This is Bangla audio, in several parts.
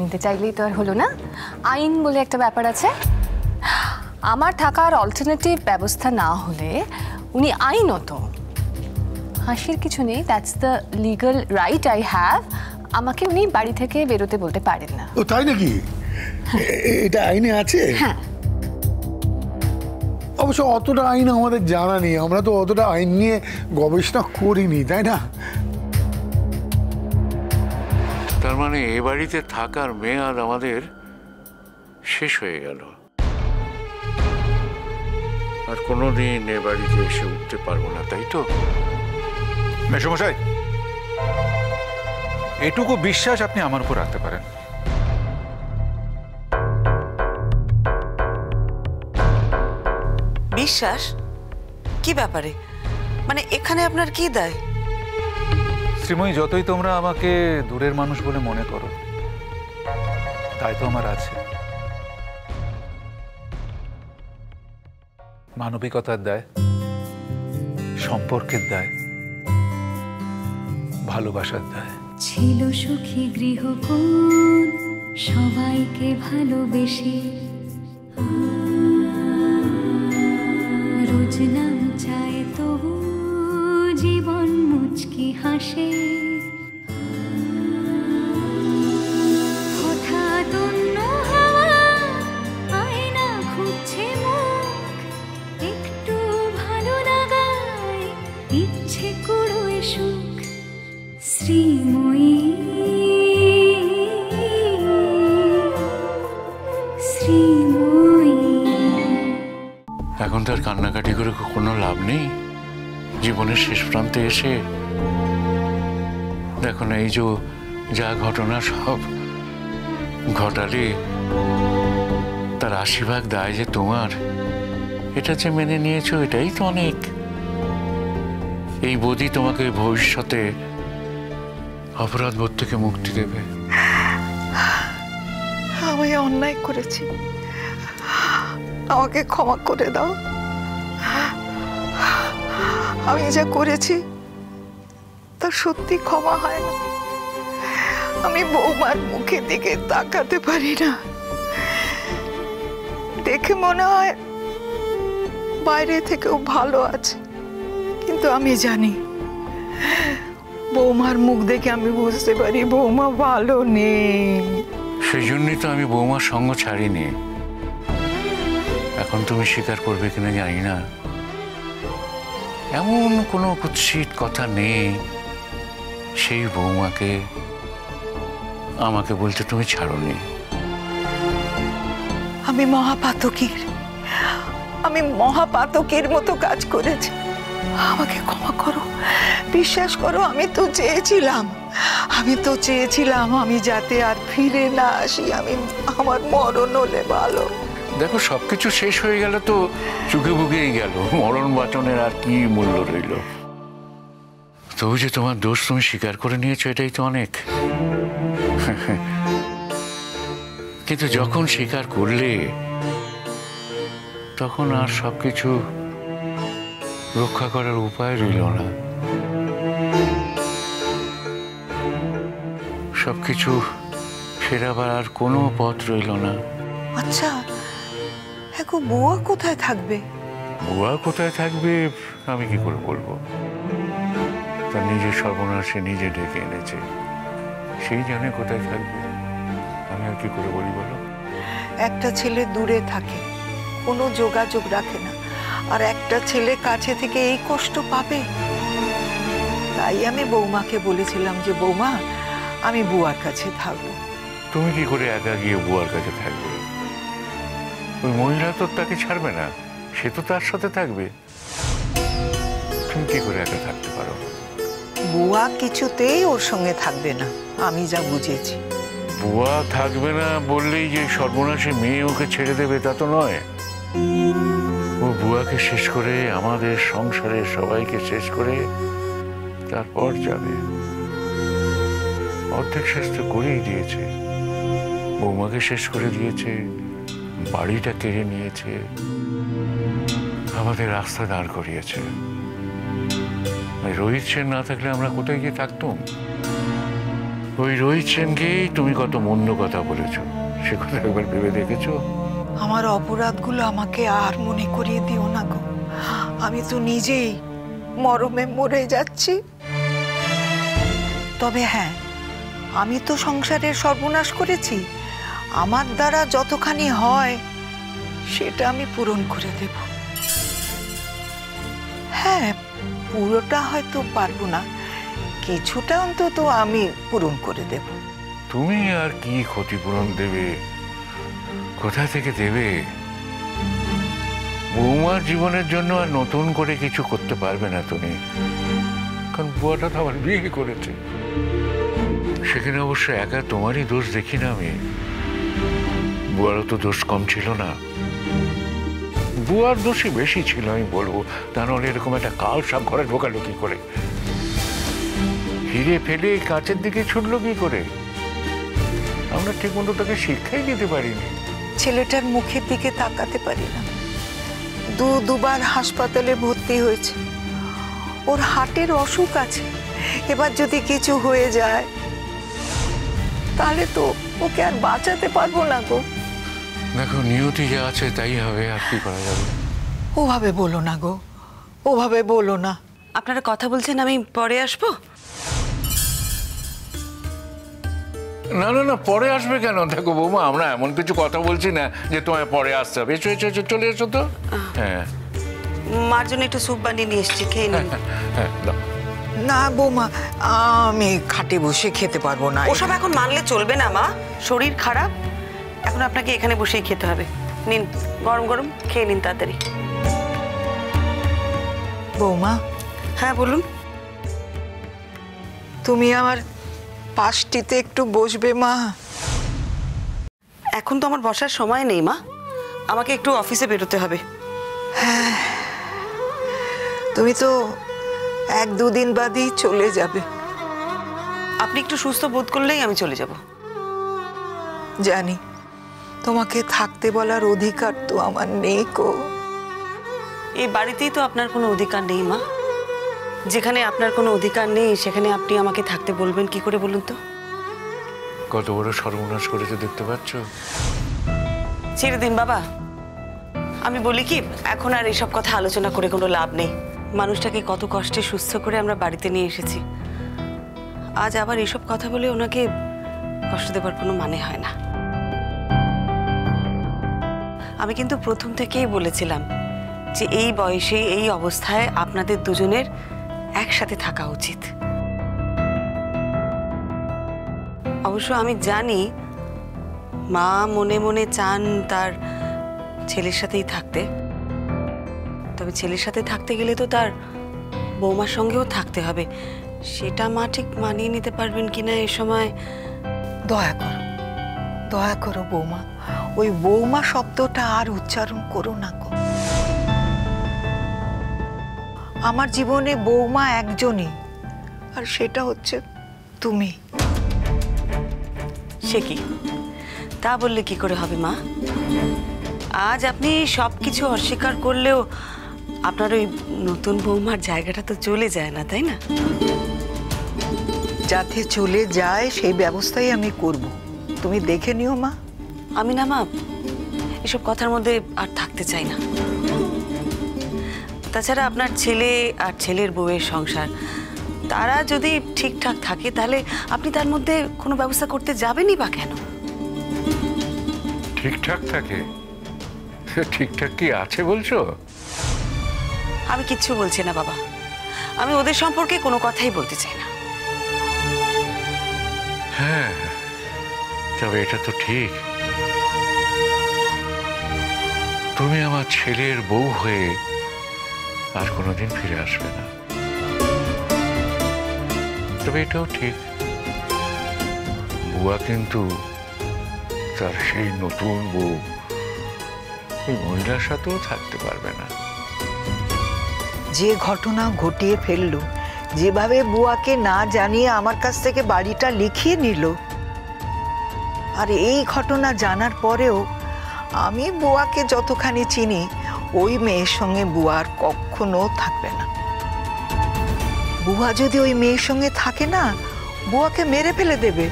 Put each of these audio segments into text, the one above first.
নিতে চাইলেই তো আর হলো না, আইন বলে একটা ব্যাপার আছে। আমার থাকার অল্টারনেটিভ ব্যবস্থা না হলে উনি আইনত, হাসির কিছু নেই, that's the legal right I have, আমাকে উনি বাড়ি থেকে বেরোতে বলতে পারেন না। ও তাই নাকি? এটা আইনে আছে? হ্যাঁ। অবশ্য অতটা আইন আমাদের জানা নেই, আমরা তো অতটা আইন নিয়ে গবেষণা করিনি, তাই না? তার মানে এ বাড়িতে থাকার মেয়াদ আমাদের শেষ হয়ে গেল, আর কোনোদিন এ বাড়িতে এসে উঠতে পারবো না, তাই তো? মেসমশাই, এটুকু বিশ্বাস আপনি আমার উপর রাখতে পারেন। বিশ্বাস? কি ব্যাপারে? মানে এখানে আপনার কি দায়? শ্রীময়ী, যতই তোমরা আমাকে দূরের মানুষ বলে মনে করো, তাই তো আমার আছে। মানবিকতার দায়, সম্পর্কের দায়, ভালোবাসার দায়। ছিল সুখী গৃহকোণ, সবাইকে ভালোবেসে, রোজ নাম চায় তবু জীবন মুচকি হাসে। হঠাৎ অন্য হাওয়া আয়না খুঁজছে মুখ, একটু ভালো লাগায় ইচ্ছে কুড়োয় সুখ। শ্রীময়ী, শ্রীময়ী। এখন তার কান্নাকাটি করে কোনো লাভ নেই। জীবনের শেষ প্রান্তে এসে দেখো না, এই যে যা ঘটনা সব ঘটালে তার ৮০ ভাগ দায় যে তোমার, এটা যে মেনে নিয়েছো এটাই তো অনেক। এই বৌদি তোমাকে ভবিষ্যতে অপরাধ বোধ থেকে মুক্তি দেবে। আমি অন্যায় করেছি, আমাকে ক্ষমা করে দাও। আমি যা করেছি তা সত্যি ক্ষমা হয় না। আমি বৌমার মুখের দিকে তাকাতে পারি না, দেখে মনে হয় বাইরে থেকেও ভালো আছে, কিন্তু আমি জানি বৌমার মুখ দেখে আমি বুঝতে পারি বৌমা ভালো নেই। সেই জন্যই তো আমি বৌমার সঙ্গ ছাড়িনি। এখন তুমি স্বীকার করবে কিনা জানি না, এমন কোনো কুৎসিত কথা নেই সেই বৌমাকে আমাকে বলতে তুমি ছাড়োনি। আমি মহাপাতকের মতো কাজ করেছি, আমাকে ক্ষমা করো, বিশ্বাস করো। আমি তো চেয়েছিলাম আমি যাতে আর ফিরে না আসি, আমার মরণ হলে ভালো। দেখো, সবকিছু শেষ হয়ে গেল তো চুকে বুকেই গেল, মরণ বাটনের আর কি মূল্য রইল? তবু যে তোমার দোষ তুমি স্বীকার করে নিয়েছো, এটাই তো অনেক। কিন্তু যখন স্বীকার করলে তখন আর সবকিছু রক্ষা করার উপায় রইল না। সবকিছু ফেরাবার আর কোনো পথ রইল না। আচ্ছা, এখন বুয়া কোথায় থাকবে? বুয়া কোথায় থাকবে আমি কি করে বলবো? তার নিজের সর্বনাশে নিজে ডেকে এনেছে, সেই জানে কোথায় থাকবে। আমি আর কি করে বলি বলো? একটা ছেলে দূরে থাকে, কোনো যোগাযোগ রাখে না, আর একটা ছেলে কাছে থেকে এই কষ্ট পাবে। তাই আমি বৌমাকে বলেছিলাম যে বৌমা, আমি বুয়ার কাছে থাকবো। তুমি কি করে একা গিয়ে বুয়ার কাছে থাকবে? ওই মহিলা তো তাকে ছাড়বে না, সে তো তার সাথে থাকবে। তুমি কি করে একা থাকতে পারো? বুয়া কিছুতেই ওর সঙ্গে থাকবে না, আমি যা বুঝেছি। বুয়া থাকবে না বললেই যে সর্বনাশী মেয়ে ওকে ছেড়ে দেবে তা তো নয়। ও বুয়াকে শেষ করে, আমাদের সংসারের সবাইকে শেষ করে তারপর যাবে। অর্ধেক শেষ তো করেই দিয়েছে, বৌমাকে শেষ করে দিয়েছে, বাড়িটা কেড়ে নিয়েছে, আমাদের রাস্তা দাঁড় করিয়েছে। রোহিত সেন না থাকলে আমরা কোথায় গিয়ে থাকতাম? ওই রোহিত সেনকেই তুমি কত মন্দ কথা বলেছো, সে কথা একবার ভেবে দেখেছো? আমার অপরাধগুলো আমাকে আর মনে করিয়ে দিও না গো। আমি তো নিজেই মরমে মরে যাচ্ছি। তবে হ্যাঁ, আমি তো সংসারের সর্বনাশ করেছি। আমার দ্বারা যতখানি হয় সেটা আমি পূরণ করে দেব। হ্যাঁ, পুরোটা হয়তো পারবো না, কিছুটা অন্তত আমি পূরণ করে দেব। তুমি আর কি ক্ষতিপূরণ দেবে, কোথা থেকে দেবে? বৌমার জীবনের জন্য আর নতুন করে কিছু করতে পারবে না তুমি, কারণ বুয়াটা তো আমার বিয়ে করেছে। সেখানে অবশ্য একা তোমারই দোষ দেখি না আমি, বুয়ারও তো দোষ কম ছিল না। বুয়ার দোষই বেশি ছিল আমি বলবো, তা নাহলে এরকম একটা কাল সাপ ঘরে ঢোকালো কি করে, হিরে ফেলে কাঁচের দিকে ছুটলো কি করে? আমরা ঠিক মতো তাকে শিক্ষাই দিতে পারিনি। ছেলেটার মুখের দিকে তাকাতে পারি না। দুবার হাসপাতালে ভর্তি হয়েছে, ওর হার্টের অসুখ আছে। এবার যদি কিছু হয়ে যায় তাহলে তো ওকে আর বাঁচাতে পারবো না গো। দেখো, নিয়তি যা আছে তাই হবে, আর কি করা যাবে? ওভাবে বলো না গো, ওভাবে বলো না। আপনারা কথা বলছেন, আমি পরে আসবো? না না না, পরে আসবে কেন? দেখো বৌমা, আমরা এমন কিছু কথা বলছি না যে তোমায় পরে আসতে হবে। এসো এসো এসো, চলে এসো তো। হ্যাঁ, মার জন্য একটু স্যুপ বানিয়ে নিয়ে এসেছি, খেয়ে নিন। হ্যাঁ দাও। না বৌমা, আমি খাটে বসে খেতে পারবো না। ওসব এখন মানলে চলবে না মা, শরীর খারাপ। এখন আপনাকে এখানে বসেই খেতে হবে। নিন, গরম গরম খেয়ে নিন তাড়াতাড়ি। বৌমা, হ্যাঁ বলুন। তুমি আমার পাশটিতে একটু বসবে মা? এখন তো আমার বসার সময় নেই মা, আমাকে একটু অফিসে বেরোতে হবে। তুমি তো 1-2 দিন বাদই চলে যাবে। আপনি একটু সুস্থ বোধ করলেই আমি চলে যাব। জানি, তোমাকে থাকতে বলার অধিকার তো আমার নেই গো। এই বাড়িতেই তো আপনার কোনো অধিকার নেই মা। যেখানে আপনার কোনো অধিকার নেই সেখানে আপনি আমাকে থাকতে বলবেন কি করে বলুন তো? কত বড় সর্বনাশ করেছে দেখতে পাচ্ছ। ছেড়ে দিন বাবা। আমি বলি কি, এখন আর এসব কথা আলোচনা করে কোনো লাভ নেই। মানুষটাকে কত কষ্টে সুস্থ করে আমরা বাড়িতে নিয়ে এসেছি, আজ আবার এসব কথা বলে ওনাকে কষ্ট দেবার কোনো মানে হয় না। আমি কিন্তু প্রথম থেকেই বলেছিলাম যে এই বয়সে এই অবস্থায় আপনাদের দুজনের একসাথে থাকা উচিত। অবশ্য আমি জানি মা মনে মনে চান তার ছেলের সাথেই থাকতে, তবে ছেলের সাথে থাকতে গেলে তো তার বৌমার সঙ্গেও থাকতে হবে। সেটা মা ঠিক মানিয়ে নিতে পারবেন কিনা এ সময়। দয়া করো, দয়া করো বৌমা, ওই বৌমা শব্দটা আর উচ্চারণ করো না গো। আমার জীবনে বৌমা একজনই, আর সেটা হচ্ছে তুমি। সে কি, তা বললে কি করে হবে মা? আজ আপনি সবকিছু অস্বীকার করলেও আপনার ওই নতুন বৌমার জায়গাটা তো চলে যায় না, তাই না? যাতে চলে যায় সেই ব্যবস্থাই আমি করব, তুমি দেখে নিও মা। আমি না মা এসব কথার মধ্যে আর থাকতে চাই না। তাছাড়া আপনার ছেলে আর ছেলের বউয়ের সংসার, তারা যদি ঠিকঠাক থাকে তাহলে আপনি তার মধ্যে কোনো ব্যবস্থা করতে যাবেনই বা কেন? ঠিকঠাক থাকে? ঠিকঠাক কি আছে বলছো? আমি কিচ্ছু বলছি না বাবা, আমি ওদের সম্পর্কে কোনো কথাই বলতে চাই না। হ্যাঁ, তবে এটা তো ঠিক, তুমি আমার ছেলের বউ হয়ে আর কোনোদিন ফিরে আসবে না। তবে এটাও ঠিক, বুয়া কিন্তু তার সেই নতুন বউ ওই মহিলার সাথেও থাকতে পারবে না। যে ঘটনা ঘটিয়ে ফেললো, যেভাবে বুয়াকে না জানিয়ে আমার কাছ থেকে বাড়িটা লিখিয়ে নিল, আর এই ঘটনা জানার পরেও আমি বুয়াকে যতখানি চিনি, ওই মেয়ের সঙ্গে বুয়ার কখনো থাকবে না। বুয়া যদি ওই মেয়ের সঙ্গে থাকে না, বুয়াকে মেরে ফেলে দেবে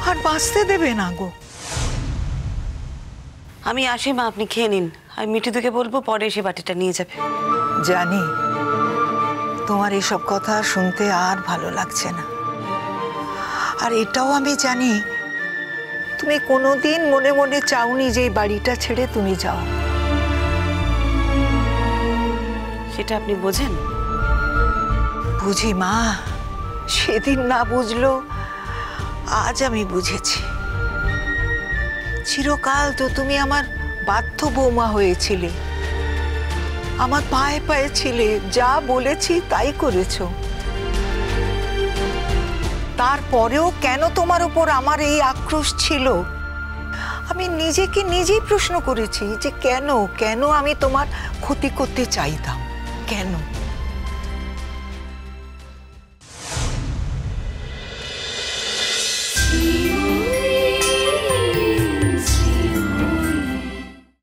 আর বাঁচতে দেবে না গো। আমি আসি মা, আপনি খেয়ে নিন। আমি মিঠুদিকে বলবো পরে এসে বাটিটা নিয়ে যাবে। জানি তোমার এসব কথা শুনতে আর ভালো লাগছে না, আর এটাও আমি জানি তুমি কোনোদিন মনে মনে চাওনি যে এই বাড়িটা ছেড়ে তুমি যাও। সেটা আপনি বোঝেন? বুঝি মা, সেদিন না বুঝলো আজ আমি বুঝেছি। চিরকাল তো তুমি আমার বাধ্য বৌমা হয়েছিলে, আমার পায়ে পায়ে ছিলে, যা বলেছি তাই করেছো। তারপরেও কেন তোমার উপর আমার এই আক্রোশ ছিল? আমি নিজেকে নিজেই প্রশ্ন করেছি যে কেন কেন আমি তোমার ক্ষতি করতে চাইতাম, কেন?